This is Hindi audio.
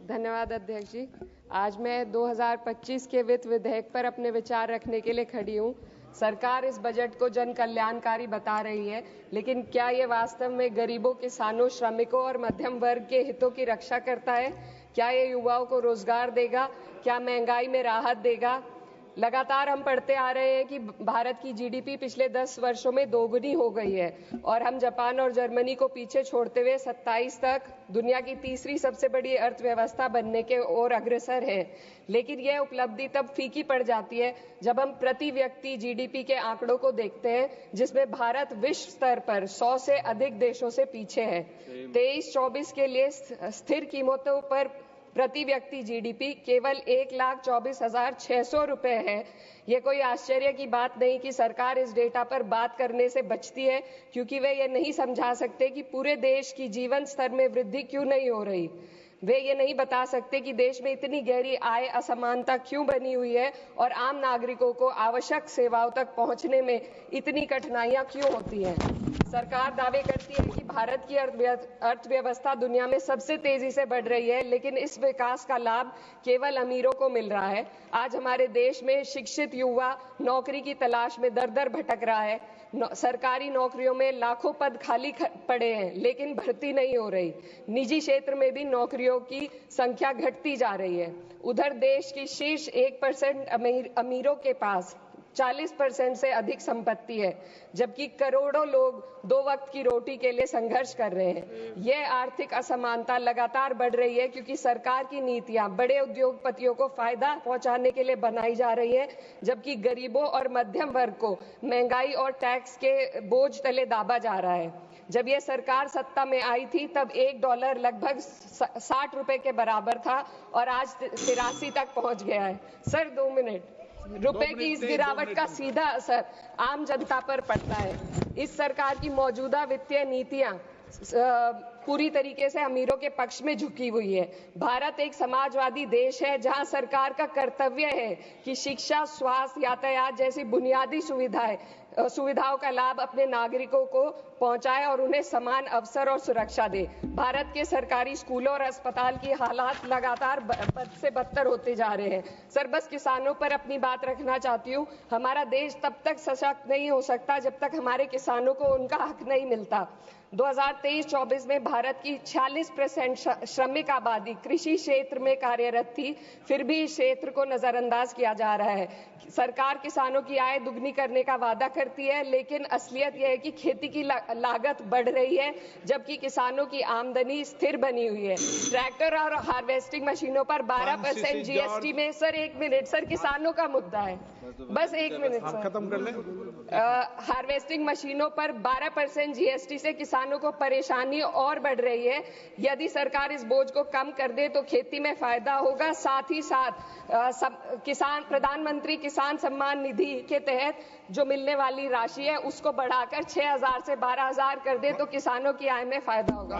धन्यवाद अध्यक्ष जी। आज मैं 2025 के वित्त विधेयक पर अपने विचार रखने के लिए खड़ी हूँ। सरकार इस बजट को जन कल्याणकारी बता रही है, लेकिन क्या ये वास्तव में गरीबों, किसानों, श्रमिकों और मध्यम वर्ग के हितों की रक्षा करता है? क्या ये युवाओं को रोजगार देगा? क्या महंगाई में राहत देगा? लगातार हम पढ़ते आ रहे हैं कि भारत की जीडीपी पिछले 10 वर्षों में दोगुनी हो गई है और हम जापान और जर्मनी को पीछे छोड़ते हुए 27 तक दुनिया की तीसरी सबसे बड़ी अर्थव्यवस्था बनने के ओर अग्रसर है। लेकिन यह उपलब्धि तब फीकी पड़ जाती है जब हम प्रति व्यक्ति जीडीपी के आंकड़ों को देखते हैं, जिसमें भारत विश्व स्तर पर 100 से अधिक देशों से पीछे है। 23-24 के लिए स्थिर कीमतों पर प्रति व्यक्ति जीडीपी केवल 1,24,600 रुपए है। ये कोई आश्चर्य की बात नहीं कि सरकार इस डेटा पर बात करने से बचती है, क्योंकि वे ये नहीं समझा सकते कि पूरे देश की जीवन स्तर में वृद्धि क्यों नहीं हो रही। वे ये नहीं बता सकते कि देश में इतनी गहरी आय असमानता क्यों बनी हुई है और आम नागरिकों को आवश्यक सेवाओं तक पहुंचने में इतनी कठिनाइयां क्यों होती हैं। सरकार दावे करती है कि भारत की अर्थव्यवस्था दुनिया में सबसे तेजी से बढ़ रही है, लेकिन इस विकास का लाभ केवल अमीरों को मिल रहा है। आज हमारे देश में शिक्षित युवा नौकरी की तलाश में दर-दर भटक रहा है। सरकारी नौकरियों में लाखों पद खाली पड़े हैं, लेकिन भर्ती नहीं हो रही। निजी क्षेत्र में भी नौकरियों की संख्या घटती जा रही है। उधर देश की शीर्ष 1% अमीरों के पास 40% से अधिक संपत्ति है, जबकि करोड़ों लोग 2 वक्त की रोटी के लिए संघर्ष कर रहे हैं। यह आर्थिक असमानता लगातार बढ़ रही है क्योंकि सरकार की नीतियां बड़े उद्योगपतियों को फायदा पहुंचाने के लिए बनाई जा रही है, जबकि गरीबों और मध्यम वर्ग को महंगाई और टैक्स के बोझ तले दाबा जा रहा है। जब यह सरकार सत्ता में आई थी तब $1 लगभग 60 रुपए के बराबर था और आज 83 तक पहुंच गया है। Sir 2 minute. रुपए की इस गिरावट का सीधा असर आम जनता पर पड़ता है। इस सरकार की मौजूदा वित्तीय नीतियां पूरी तरीके से अमीरों के पक्ष में झुकी हुई है। भारत एक समाजवादी देश है जहां सरकार का कर्तव्य है कि शिक्षा, स्वास्थ्य, यातायात जैसी बुनियादी सुविधाओं का लाभ अपने नागरिकों को पहुंचाए और उन्हें समान अवसर और सुरक्षा दे। भारत के सरकारी स्कूलों और अस्पताल की हालात लगातार बद से बदतर होते जा रहे हैं। सर, बस किसानों पर अपनी बात रखना चाहती हूँ। हमारा देश तब तक सशक्त नहीं हो सकता जब तक हमारे किसानों को उनका हक नहीं मिलता। 2023-24 में भारत की 46% श्रमिक आबादी कृषि क्षेत्र में कार्यरत थी, फिर भी इस क्षेत्र को नजरअंदाज किया जा रहा है। सरकार किसानों की आय दुगनी करने का वादा करती है, लेकिन असलियत यह है कि खेती की लागत बढ़ रही है, जबकि किसानों की आमदनी स्थिर बनी हुई है। ट्रैक्टर और हार्वेस्टिंग मशीनों पर 12% जीएसटी में सर 1 मिनट सर, किसानों का मुद्दा है, बस 1 मिनट सर, खत्म कर लें। हार्वेस्टिंग मशीनों पर 12% जीएसटी से किसानों को परेशानी और बढ़ रही है। यदि सरकार इस बोझ को कम कर दे तो खेती में फायदा होगा। साथ ही साथ प्रधानमंत्री किसान सम्मान निधि के तहत जो मिलने वाली राशि है उसको बढ़ाकर 6,000 से 12,000 कर दे तो किसानों की आय में फायदा होगा।